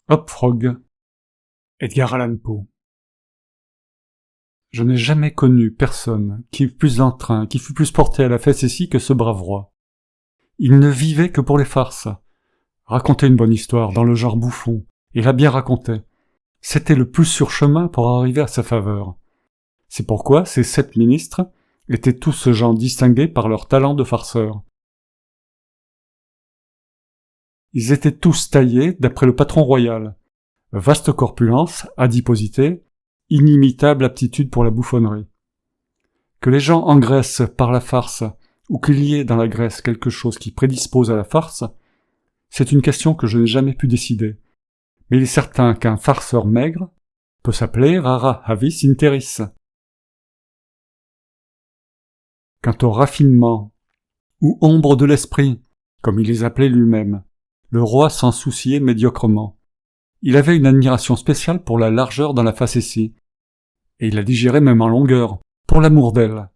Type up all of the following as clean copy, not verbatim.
Hop Frog, Edgar Allan Poe. Je n'ai jamais connu personne qui eût plus d'entrain, qui fût plus porté à la facétie que ce brave roi. Il ne vivait que pour les farces. Raconter une bonne histoire dans le genre bouffon, et la bien racontait. C'était le plus sûr chemin pour arriver à sa faveur. C'est pourquoi ces 7 ministres étaient tous gens distingués par leur talent de farceur. Ils étaient tous taillés d'après le patron royal. Vaste corpulence, adiposité, inimitable aptitude pour la bouffonnerie. Que les gens engraissent par la farce, ou qu'il y ait dans la graisse quelque chose qui prédispose à la farce, c'est une question que je n'ai jamais pu décider. Mais il est certain qu'un farceur maigre peut s'appeler rara avis interis. Quant au raffinement, ou ombre de l'esprit, comme il les appelait lui-même, le roi s'en souciait médiocrement. Il avait une admiration spéciale pour la largeur dans la facétie, et il la digérait même en longueur, pour l'amour d'elle.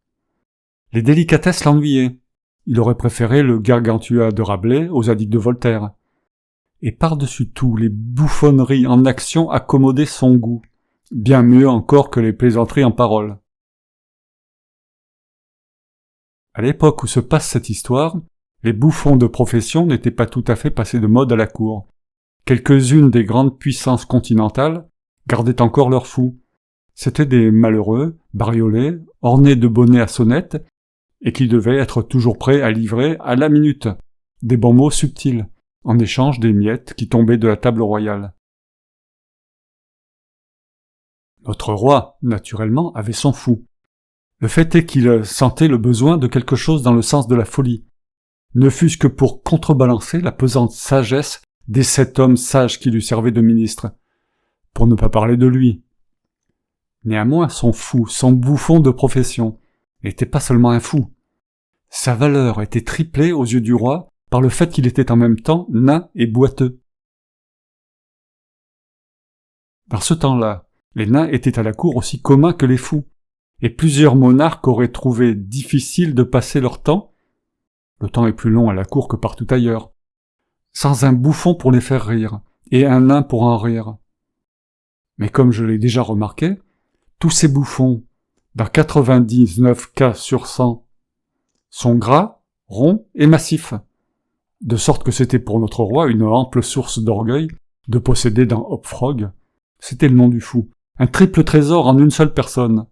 Les délicatesses l'ennuyaient. Il aurait préféré le Gargantua de Rabelais aux Zadig de Voltaire. Et par-dessus tout, les bouffonneries en action accommodaient son goût, bien mieux encore que les plaisanteries en paroles. À l'époque où se passe cette histoire, les bouffons de profession n'étaient pas tout à fait passés de mode à la cour. Quelques-unes des grandes puissances continentales gardaient encore leurs fous. C'étaient des malheureux, bariolés, ornés de bonnets à sonnettes, et qui devaient être toujours prêts à livrer à la minute des bons mots subtils, en échange des miettes qui tombaient de la table royale. Notre roi, naturellement, avait son fou. Le fait est qu'il sentait le besoin de quelque chose dans le sens de la folie, ne fût-ce que pour contrebalancer la pesante sagesse des 7 hommes sages qui lui servaient de ministres, pour ne pas parler de lui. Néanmoins, son fou, son bouffon de profession, n'était pas seulement un fou. Sa valeur était triplée aux yeux du roi par le fait qu'il était en même temps nain et boiteux. Dans ce temps-là, les nains étaient à la cour aussi communs que les fous, et plusieurs monarques auraient trouvé difficile de passer leur temps, le temps est plus long à la cour que partout ailleurs, sans un bouffon pour les faire rire, et un nain pour en rire. Mais comme je l'ai déjà remarqué, tous ces bouffons, dans 99 cas sur 100, sont gras, ronds et massifs, de sorte que c'était pour notre roi une ample source d'orgueil de posséder dans Hop Frog, c'était le nom du fou, un triple trésor en une seule personne.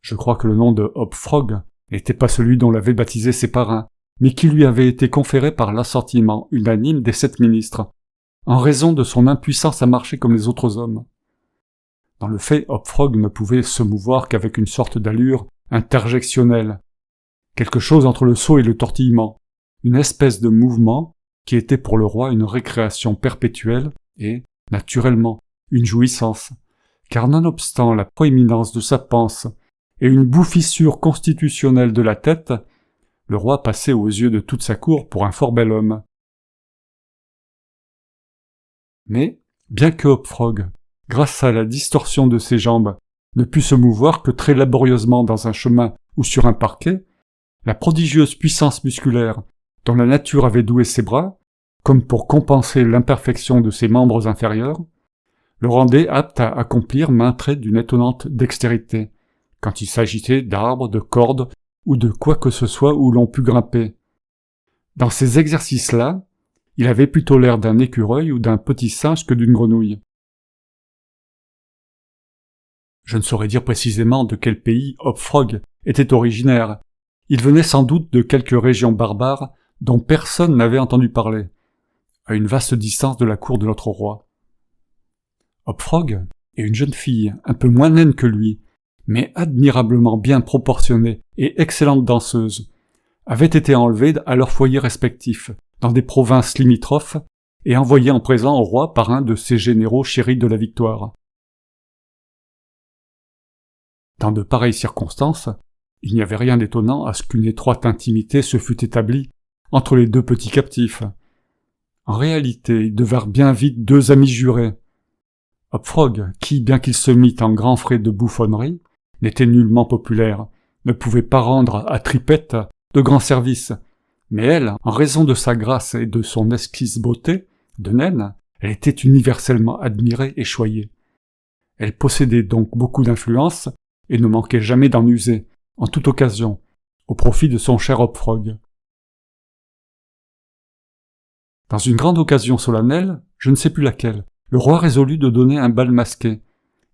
Je crois que le nom de Hop Frog n'était pas celui dont l'avaient baptisé ses parrains, mais qui lui avait été conféré par l'assentiment unanime des 7 ministres, en raison de son impuissance à marcher comme les autres hommes. Dans le fait, Hop Frog ne pouvait se mouvoir qu'avec une sorte d'allure interjectionnelle, quelque chose entre le saut et le tortillement, une espèce de mouvement qui était pour le roi une récréation perpétuelle et, naturellement, une jouissance, car nonobstant la proéminence de sa panse et une bouffissure constitutionnelle de la tête, le roi passait aux yeux de toute sa cour pour un fort bel homme. Mais, bien que Hop Frog, grâce à la distorsion de ses jambes, ne pût se mouvoir que très laborieusement dans un chemin ou sur un parquet, la prodigieuse puissance musculaire dont la nature avait doué ses bras, comme pour compenser l'imperfection de ses membres inférieurs, le rendait apte à accomplir maints traits d'une étonnante dextérité, quand il s'agissait d'arbres, de cordes ou de quoi que ce soit où l'on pût grimper. Dans ces exercices-là, il avait plutôt l'air d'un écureuil ou d'un petit singe que d'une grenouille. Je ne saurais dire précisément de quel pays Hop Frog était originaire. Il venait sans doute de quelque région barbare dont personne n'avait entendu parler, à une vaste distance de la cour de notre roi. Hop Frog et une jeune fille, un peu moins naine que lui, mais admirablement bien proportionnée et excellente danseuse, avaient été enlevés à leurs foyers respectifs, dans des provinces limitrophes, et envoyés en présent au roi par un de ses généraux chéris de la victoire. Dans de pareilles circonstances, il n'y avait rien d'étonnant à ce qu'une étroite intimité se fût établie entre les 2 petits captifs. En réalité, ils devinrent bien vite 2 amis jurés. Hop Frog, qui, bien qu'il se mît en grands frais de bouffonnerie, n'était nullement populaire, ne pouvait pas rendre à Tripette de grands services, Mais elle, en raison de sa grâce et de son exquise beauté, de naine, elle était universellement admirée et choyée. Elle possédait donc beaucoup d'influence, et ne manquait jamais d'en user, en toute occasion, au profit de son cher Hopfrog. Dans une grande occasion solennelle, je ne sais plus laquelle, le roi résolut de donner un bal masqué,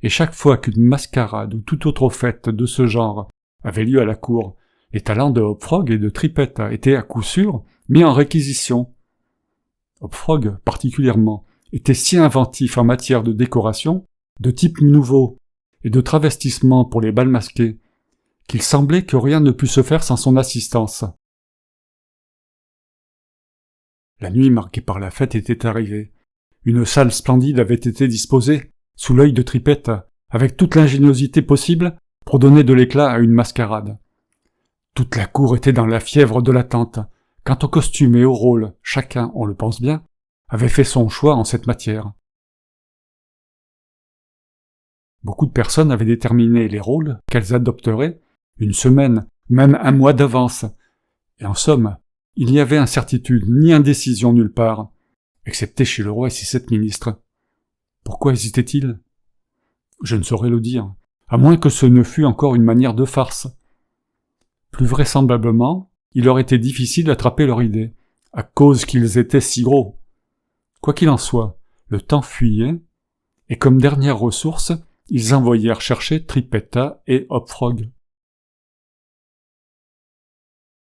et chaque fois qu'une mascarade ou toute autre fête de ce genre avait lieu à la cour, les talents de Hopfrog et de Trippet étaient à coup sûr mis en réquisition. Hopfrog, particulièrement, était si inventif en matière de décoration, de types nouveaux et de travestissement pour les bals masqués, qu'il semblait que rien ne pût se faire sans son assistance. La nuit marquée par la fête était arrivée. Une salle splendide avait été disposée, sous l'œil de Trippet, avec toute l'ingéniosité possible pour donner de l'éclat à une mascarade. Toute la cour était dans la fièvre de l'attente, quant au costume et au rôle, chacun, on le pense bien, avait fait son choix en cette matière. Beaucoup de personnes avaient déterminé les rôles qu'elles adopteraient une semaine, même un mois d'avance, et en somme, il n'y avait incertitude ni indécision nulle part, excepté chez le roi et ses 7 ministres. Pourquoi hésitait-il ? Je ne saurais le dire, à moins que ce ne fût encore une manière de farce. Plus vraisemblablement, il leur était difficile d'attraper leur idée, à cause qu'ils étaient si gros. Quoi qu'il en soit, le temps fuyait, et comme dernière ressource, ils envoyèrent chercher Trippetta et Hopfrog.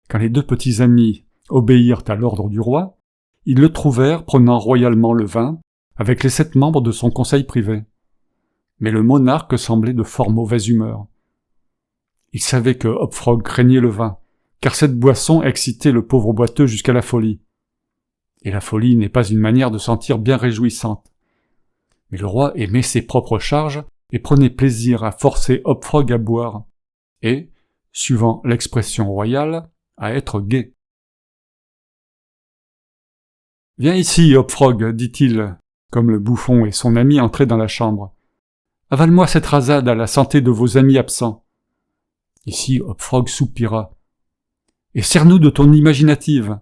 Quand les 2 petits amis obéirent à l'ordre du roi, ils le trouvèrent prenant royalement le vin, avec les 7 membres de son conseil privé. Mais le monarque semblait de fort mauvaise humeur. Il savait que Hopfrog craignait le vin, car cette boisson excitait le pauvre boiteux jusqu'à la folie. Et la folie n'est pas une manière de sentir bien réjouissante. Mais le roi aimait ses propres charges et prenait plaisir à forcer Hopfrog à boire, et, suivant l'expression royale, à être gai. « Viens ici, Hopfrog, dit-il, comme le bouffon et son ami entraient dans la chambre. Avale-moi cette rasade à la santé de vos amis absents. » Ici, Hopfrog soupira. « Et sers-nous de ton imaginative.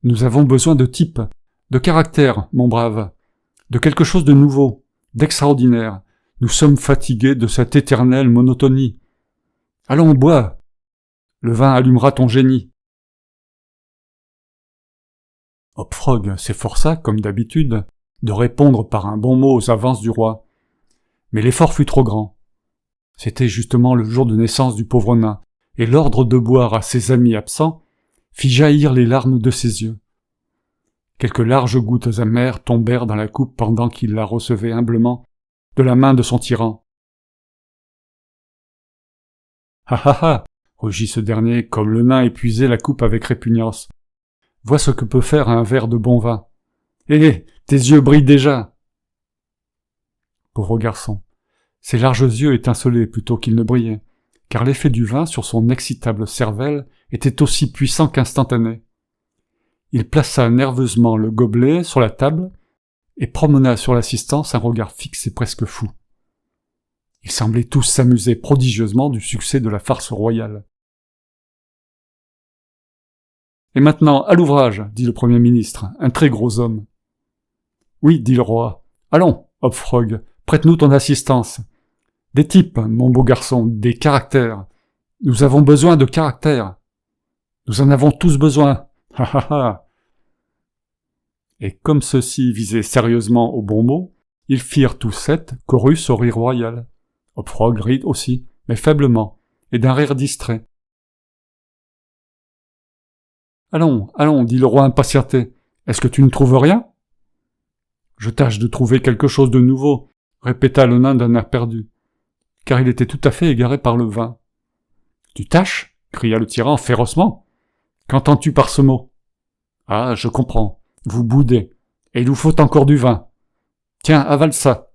Nous avons besoin de type, de caractère, mon brave, de quelque chose de nouveau, d'extraordinaire. Nous sommes fatigués de cette éternelle monotonie. Allons, bois. Le vin allumera ton génie. » Hopfrog s'efforça, comme d'habitude, de répondre par un bon mot aux avances du roi. Mais l'effort fut trop grand. C'était justement le jour de naissance du pauvre nain, et l'ordre de boire à ses amis absents fit jaillir les larmes de ses yeux. Quelques larges gouttes amères tombèrent dans la coupe pendant qu'il la recevait humblement de la main de son tyran. « Ha ha ha !» rugit ce dernier, comme le nain épuisait la coupe avec répugnance. « Vois ce que peut faire un verre de bon vin. Hé, tes yeux brillent déjà !» Pauvre garçon, ses larges yeux étincelaient plutôt qu'ils ne brillaient, car l'effet du vin sur son excitable cervelle était aussi puissant qu'instantané. Il plaça nerveusement le gobelet sur la table et promena sur l'assistance un regard fixe et presque fou. Ils semblaient tous s'amuser prodigieusement du succès de la farce royale. « Et maintenant, à l'ouvrage, dit le Premier ministre, un très gros homme. « Oui, dit le roi. Allons, Hopfrog, prête-nous ton assistance. Des types, mon beau garçon, des caractères. Nous avons besoin de caractères. Nous en avons tous besoin. Ha ha ha !» Et comme ceux-ci visaient sérieusement au bon mot, ils firent tous 7 chorus au rire royal. Hopfrog rit aussi, mais faiblement, et d'un rire distrait. « Allons, allons, dit le roi impatienté, est-ce que tu ne trouves rien ?»« Je tâche de trouver quelque chose de nouveau, » répéta le nain d'un air perdu, car il était tout à fait égaré par le vin. « Tu tâches » cria le tyran férocement. « Qu'entends-tu par ce mot ?»« Ah, je comprends, vous boudez, et il vous faut encore du vin. Tiens, avale ça !»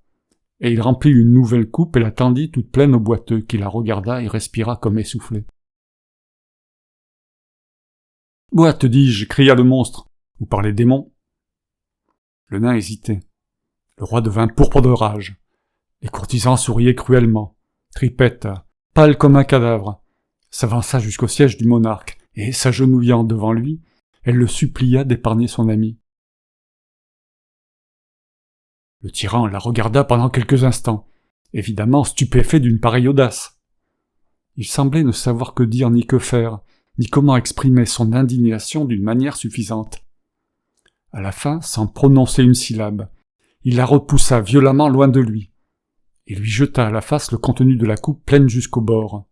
Et il remplit une nouvelle coupe et la tendit toute pleine au boiteux, qui la regarda et respira comme essoufflé. « Bois, te dis-je, cria le monstre, ou par les démons. » Le nain hésitait. Le roi devint pourpre de rage. Les courtisans souriaient cruellement. Trippet, pâle comme un cadavre, s'avança jusqu'au siège du monarque, et, s'agenouillant devant lui, elle le supplia d'épargner son ami. Le tyran la regarda pendant quelques instants, évidemment stupéfait d'une pareille audace. Il semblait ne savoir que dire ni que faire, ni comment exprimer son indignation d'une manière suffisante. À la fin, sans prononcer une syllabe, il la repoussa violemment loin de lui, et lui jeta à la face le contenu de la coupe pleine jusqu'au bord.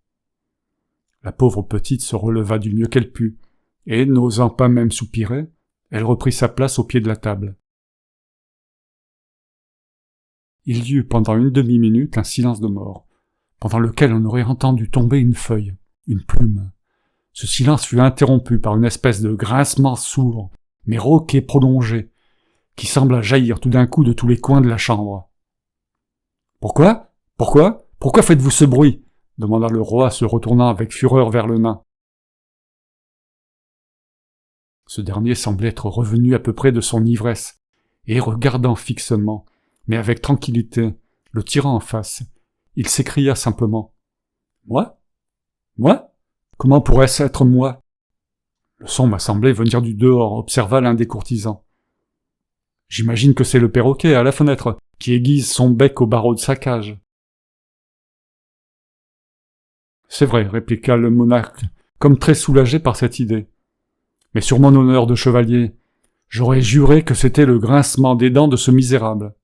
La pauvre petite se releva du mieux qu'elle put, et, n'osant pas même soupirer, elle reprit sa place au pied de la table. Il y eut pendant une demi-minute un silence de mort, pendant lequel on aurait entendu tomber une feuille, une plume. Ce silence fut interrompu par une espèce de grincement sourd, mais rauque et prolongé, qui sembla jaillir tout d'un coup de tous les coins de la chambre. « Pourquoi ? Pourquoi faites-vous ce bruit ?» demanda le roi, se retournant avec fureur vers le nain. Ce dernier semblait être revenu à peu près de son ivresse, et regardant fixement, mais avec tranquillité, le tyran en face, il s'écria simplement « Moi ? Moi ? Comment pourrait-ce être moi ?» Le son m'a semblé venir du dehors, observa l'un des courtisans. « J'imagine que c'est le perroquet à la fenêtre, qui aiguise son bec au barreau de sa cage. » « C'est vrai, » répliqua le monarque, comme très soulagé par cette idée. « Mais sur mon honneur de chevalier, j'aurais juré que c'était le grincement des dents de ce misérable. »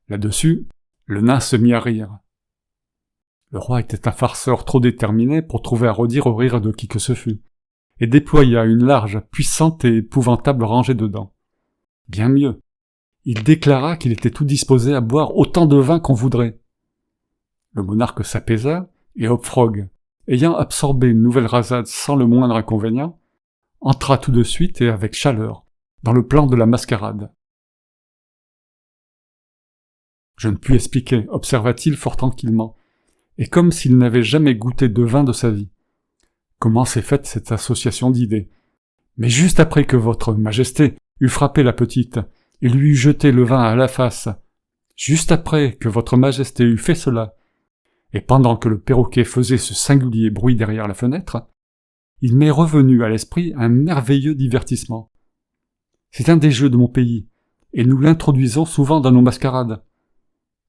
Là-dessus, le nain se mit à rire. Le roi était un farceur trop déterminé pour trouver à redire au rire de qui que ce fût, et déploya une large, puissante et épouvantable rangée de dents. Bien mieux, il déclara qu'il était tout disposé à boire autant de vin qu'on voudrait. Le monarque s'apaisa, et Hopfrog, ayant absorbé une nouvelle rasade sans le moindre inconvénient, entra tout de suite et avec chaleur dans le plan de la mascarade. « Je ne puis expliquer, » observa-t-il fort tranquillement, et comme s'il n'avait jamais goûté de vin de sa vie. « Comment s'est faite cette association d'idées ? Mais juste après que votre majesté eut frappé la petite et lui eut jeté le vin à la face, juste après que votre majesté eut fait cela, et pendant que le perroquet faisait ce singulier bruit derrière la fenêtre, il m'est revenu à l'esprit un merveilleux divertissement. C'est un des jeux de mon pays, et nous l'introduisons souvent dans nos mascarades.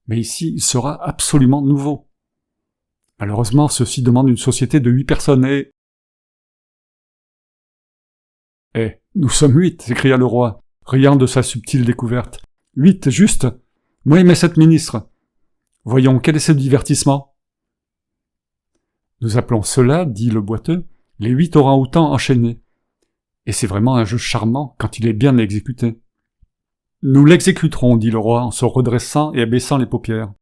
Mais ici, il sera absolument nouveau. Malheureusement, ceci demande une société de 8 personnes et... « Eh, nous sommes 8, s'écria le roi, riant de sa subtile découverte. 8, juste. Moi et mes 7 ministres. Voyons, quel est ce divertissement ? Nous appelons cela, dit le boiteux, les 8 orang-outans enchaînés. Et c'est vraiment un jeu charmant quand il est bien exécuté. Nous l'exécuterons, dit le roi en se redressant et abaissant les paupières.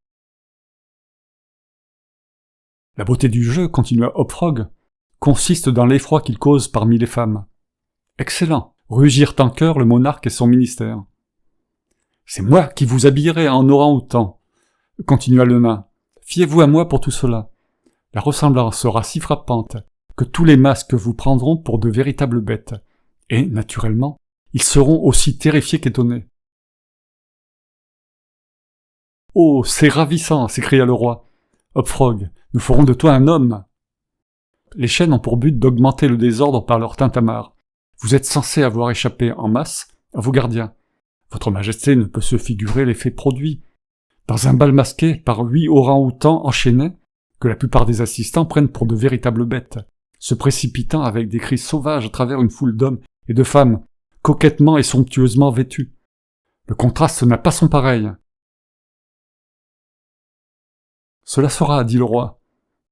La beauté du jeu, continua Hopfrog, consiste dans l'effroi qu'il cause parmi les femmes. Excellent, rugirent en chœur le monarque et son ministère. C'est moi qui vous habillerai en orang-outan, continua le nain. Fiez-vous à moi pour tout cela. La ressemblance sera si frappante que tous les masques vous prendront pour de véritables bêtes, et, naturellement, ils seront aussi terrifiés qu'étonnés. « Oh, c'est ravissant !» s'écria le roi. « Hopfrog, nous ferons de toi un homme !» Les chaînes ont pour but d'augmenter le désordre par leur tintamarre. Vous êtes censé avoir échappé en masse à vos gardiens. Votre majesté ne peut se figurer l'effet produit. Dans un bal masqué par 8 orang-outans enchaînés, que la plupart des assistants prennent pour de véritables bêtes, se précipitant avec des cris sauvages à travers une foule d'hommes et de femmes, coquettement et somptueusement vêtus. Le contraste n'a pas son pareil. « Cela sera, dit le roi,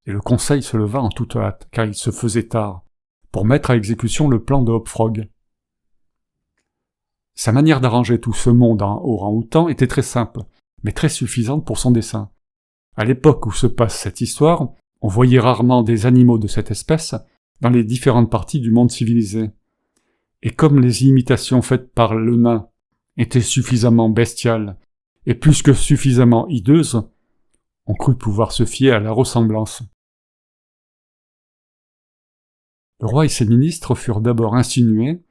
et le conseil se leva en toute hâte, car il se faisait tard, pour mettre à exécution le plan de Hopfrog. Sa manière d'arranger tout ce monde en orang-outan était très simple, mais très suffisante pour son dessein. À l'époque où se passe cette histoire, on voyait rarement des animaux de cette espèce dans les différentes parties du monde civilisé. Et comme les imitations faites par le nain étaient suffisamment bestiales et plus que suffisamment hideuses, on crut pouvoir se fier à la ressemblance. Le roi et ses ministres furent d'abord insinués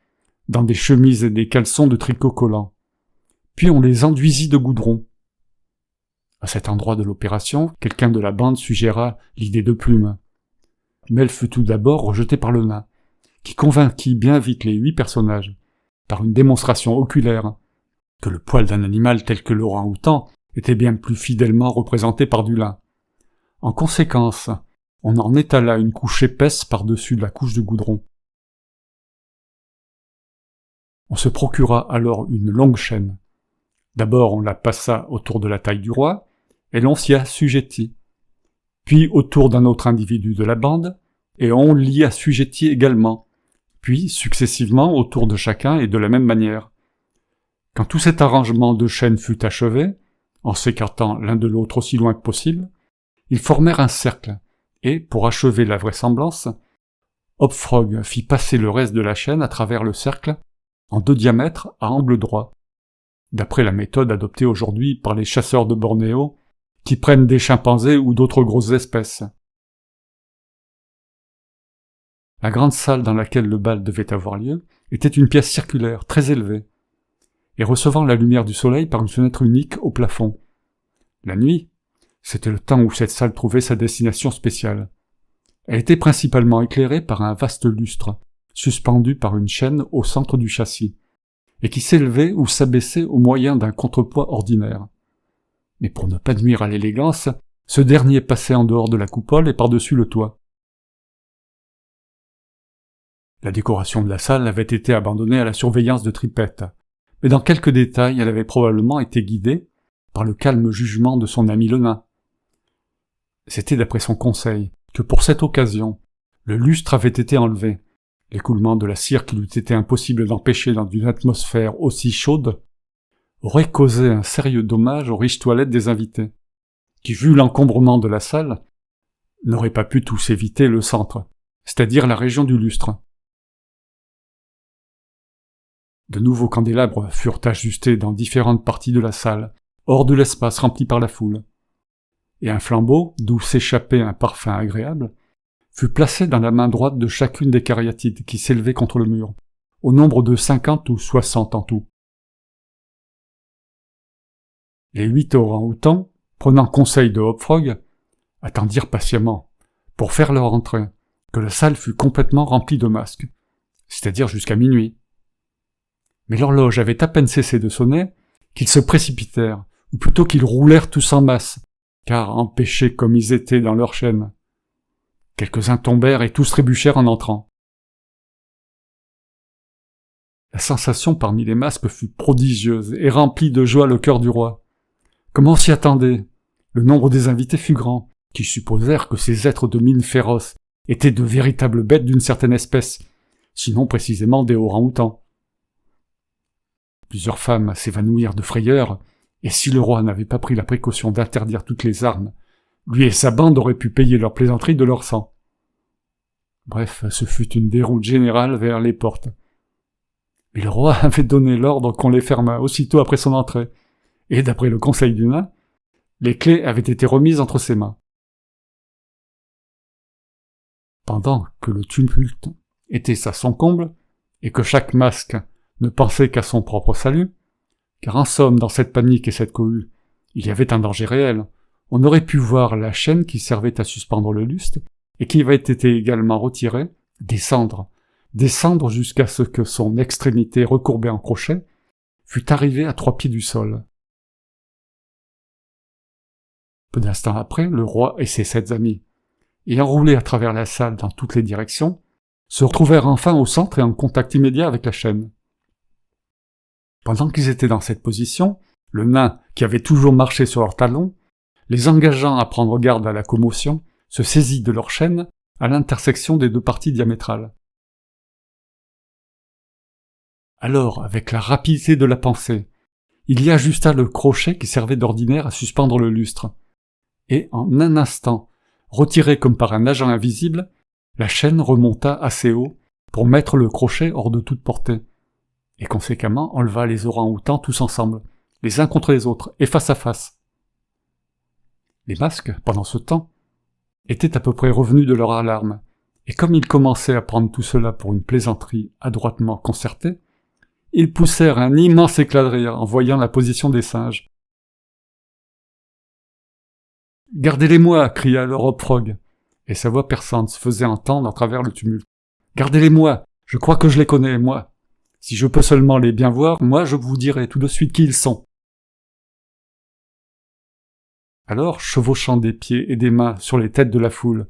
dans des chemises et des caleçons de tricot collant. Puis on les enduisit de goudron. À cet endroit de l'opération, quelqu'un de la bande suggéra l'idée de plume. Mais elle fut tout d'abord rejetée par le nain, qui convainquit bien vite les 8 personnages, par une démonstration oculaire, que le poil d'un animal tel que l'orang-outan était bien plus fidèlement représenté par du lin. En conséquence, on en étala une couche épaisse par-dessus la couche de goudron. On se procura alors une longue chaîne. D'abord on la passa autour de la taille du roi, et l'on s'y assujettit. Puis autour d'un autre individu de la bande, et on l'y assujettit également, puis successivement autour de chacun et de la même manière. Quand tout cet arrangement de chaînes fut achevé, en s'écartant l'un de l'autre aussi loin que possible, ils formèrent un cercle, et, pour achever la vraisemblance, Hopfrog fit passer le reste de la chaîne à travers le cercle, en 2 diamètres à angle droit, d'après la méthode adoptée aujourd'hui par les chasseurs de Bornéo, qui prennent des chimpanzés ou d'autres grosses espèces. La grande salle dans laquelle le bal devait avoir lieu était une pièce circulaire, très élevée, et recevant la lumière du soleil par une fenêtre unique au plafond. La nuit, c'était le temps où cette salle trouvait sa destination spéciale. Elle était principalement éclairée par un vaste lustre, suspendu par une chaîne au centre du châssis, et qui s'élevait ou s'abaissait au moyen d'un contrepoids ordinaire. Mais pour ne pas nuire à l'élégance, ce dernier passait en dehors de la coupole et par-dessus le toit. La décoration de la salle avait été abandonnée à la surveillance de Trippette, mais dans quelques détails elle avait probablement été guidée par le calme jugement de son ami le nain. C'était d'après son conseil que pour cette occasion, le lustre avait été enlevé. L'écoulement de la cire qu'il eût été impossible d'empêcher dans une atmosphère aussi chaude aurait causé un sérieux dommage aux riches toilettes des invités, qui, vu l'encombrement de la salle, n'auraient pas pu tous éviter le centre, c'est-à-dire la région du lustre. De nouveaux candélabres furent ajustés dans différentes parties de la salle, hors de l'espace rempli par la foule, et un flambeau, d'où s'échappait un parfum agréable, fut placé dans la main droite de chacune des cariatides qui s'élevaient contre le mur, au nombre de 50 ou 60 en tout. Les 8 orang-outans, prenant conseil de Hopfrog, attendirent patiemment, pour faire leur entrée, que la salle fût complètement remplie de masques, c'est-à-dire jusqu'à minuit. Mais l'horloge avait à peine cessé de sonner, qu'ils se précipitèrent, ou plutôt qu'ils roulèrent tous en masse, car empêchés comme ils étaient dans leur chaîne. Quelques-uns tombèrent et tous trébuchèrent en entrant. La sensation parmi les masques fut prodigieuse et remplit de joie le cœur du roi. Comme on s'y attendait, le nombre des invités fut grand, qui supposèrent que ces êtres de mine féroce étaient de véritables bêtes d'une certaine espèce, sinon précisément des orang-outans. Plusieurs femmes s'évanouirent de frayeur, et si le roi n'avait pas pris la précaution d'interdire toutes les armes, lui et sa bande auraient pu payer leurs plaisanteries de leur sang. Bref, ce fut une déroute générale vers les portes. Mais le roi avait donné l'ordre qu'on les fermât aussitôt après son entrée, et d'après le conseil du nain, les clés avaient été remises entre ses mains. Pendant que le tumulte était à son comble, et que chaque masque ne pensait qu'à son propre salut, car en somme, dans cette panique et cette cohue, il y avait un danger réel. On aurait pu voir la chaîne qui servait à suspendre le lustre, et qui avait été également retirée, descendre jusqu'à ce que son extrémité recourbée en crochet fût arrivée à 3 pieds du sol. Peu d'instants après, le roi et ses 7 amis, ayant roulé à travers la salle dans toutes les directions, se retrouvèrent enfin au centre et en contact immédiat avec la chaîne. Pendant qu'ils étaient dans cette position, le nain, qui avait toujours marché sur leurs talons, les engageant à prendre garde à la commotion, se saisit de leur chaîne à l'intersection des 2 parties diamétrales. Alors, avec la rapidité de la pensée, il y ajusta le crochet qui servait d'ordinaire à suspendre le lustre, et en un instant, retiré comme par un agent invisible, la chaîne remonta assez haut pour mettre le crochet hors de toute portée, et conséquemment enleva les orang-outans tous ensemble, les uns contre les autres, et face à face. Les masques, pendant ce temps, étaient à peu près revenus de leur alarme, et comme ils commençaient à prendre tout cela pour une plaisanterie adroitement concertée, ils poussèrent un immense éclat de rire en voyant la position des singes. « Gardez-les-moi » cria alors Hopfrog, et sa voix perçante se faisait entendre à travers le tumulte. « Gardez-les-moi, Je crois que je les connais, moi. Si je peux seulement les bien voir, moi je vous dirai tout de suite qui ils sont. » Alors, chevauchant des pieds et des mains sur les têtes de la foule,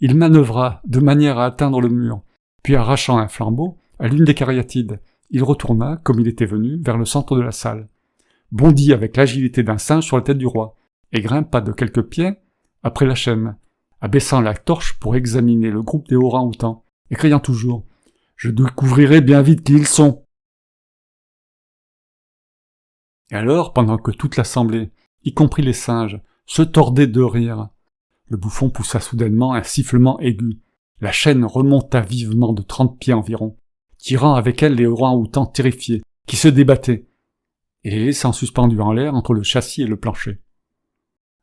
il manœuvra de manière à atteindre le mur, puis arrachant un flambeau à l'une des cariatides, il retourna, comme il était venu, vers le centre de la salle, bondit avec l'agilité d'un singe sur la tête du roi, et grimpa de quelques pieds après la chaîne, abaissant la torche pour examiner le groupe des orang-outans, et criant toujours « Je découvrirai bien vite qui ils sont !» Et alors, pendant que toute l'assemblée, y compris les singes, se tordait de rire, le bouffon poussa soudainement un sifflement aigu. La chaîne remonta vivement de 30 pieds environ, tirant avec elle les orang-outans terrifiés, qui se débattaient, et les laissant suspendus en l'air entre le châssis et le plancher.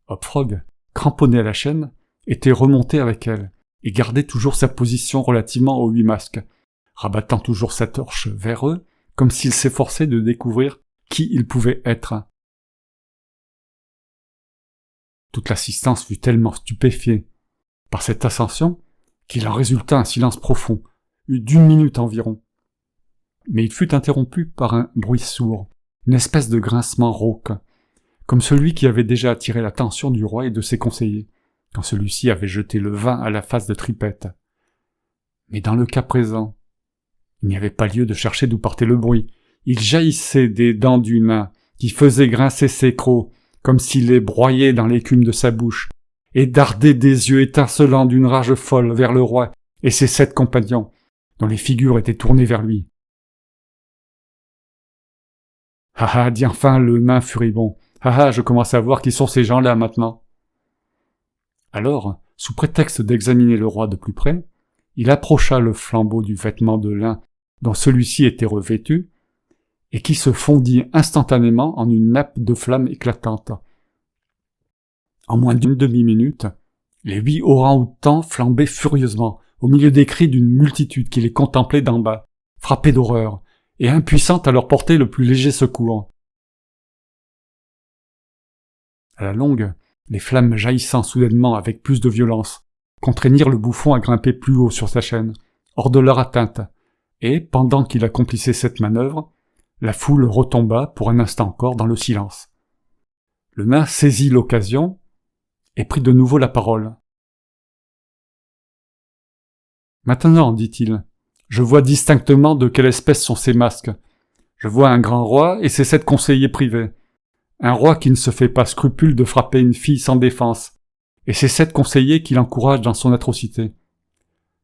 Hop-Frog, cramponné à la chaîne, était remonté avec elle, et gardait toujours sa position relativement aux 8 masques, rabattant toujours sa torche vers eux, comme s'il s'efforçait de découvrir qui ils pouvaient être. Toute l'assistance fut tellement stupéfiée par cette ascension qu'il en résulta un silence profond, d'1 minute environ. Mais il fut interrompu par un bruit sourd, une espèce de grincement rauque, comme celui qui avait déjà attiré l'attention du roi et de ses conseillers, quand celui-ci avait jeté le vin à la face de Tripette. Mais dans le cas présent, il n'y avait pas lieu de chercher d'où partait le bruit. Il jaillissait des dents du nain, qui faisaient grincer ses crocs, comme s'il les broyait dans l'écume de sa bouche, et dardait des yeux étincelants d'une rage folle vers le roi et ses 7 compagnons, dont les figures étaient tournées vers lui. « Ah ah, dit enfin le nain furibond, ah ah, je commence à voir qui sont ces gens-là maintenant. » Alors, sous prétexte d'examiner le roi de plus près, il approcha le flambeau du vêtement de lin dont celui-ci était revêtu, et qui se fondit instantanément en une nappe de flammes éclatantes. En moins d'1 demi-minute, les 8 orang-outans flambaient furieusement, au milieu des cris d'une multitude qui les contemplait d'en bas, frappée d'horreur, et impuissante à leur porter le plus léger secours. À la longue, les flammes jaillissant soudainement avec plus de violence, contraignirent le bouffon à grimper plus haut sur sa chaîne, hors de leur atteinte, et, pendant qu'il accomplissait cette manœuvre, la foule retomba pour un instant encore dans le silence. Le nain saisit l'occasion et prit de nouveau la parole. « Maintenant, dit-il, je vois distinctement de quelle espèce sont ces masques. Je vois un grand roi et ses 7 conseillers privés. Un roi qui ne se fait pas scrupule de frapper une fille sans défense, et ses 7 conseillers qui l'encouragent dans son atrocité.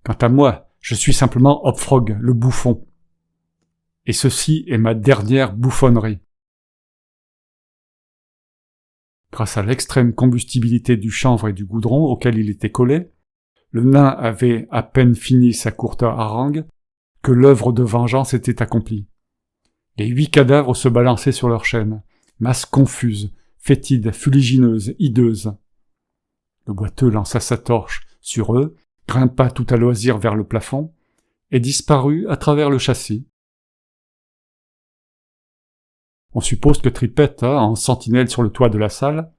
Quant à moi, je suis simplement Hop-Frog, le bouffon. Et ceci est ma dernière bouffonnerie. » Grâce à l'extrême combustibilité du chanvre et du goudron auquel il était collé, le nain avait à peine fini sa courte harangue que l'œuvre de vengeance était accomplie. Les 8 cadavres se balançaient sur leurs chaînes, masses confuses, fétides, fuligineuses, hideuses. Le boiteux lança sa torche sur eux, grimpa tout à loisir vers le plafond, et disparut à travers le châssis. On suppose que Tripette, en sentinelle sur le toit de la salle,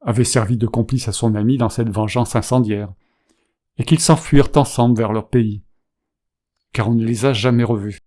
avait servi de complice à son ami dans cette vengeance incendiaire, et qu'ils s'enfuirent ensemble vers leur pays, car on ne les a jamais revus.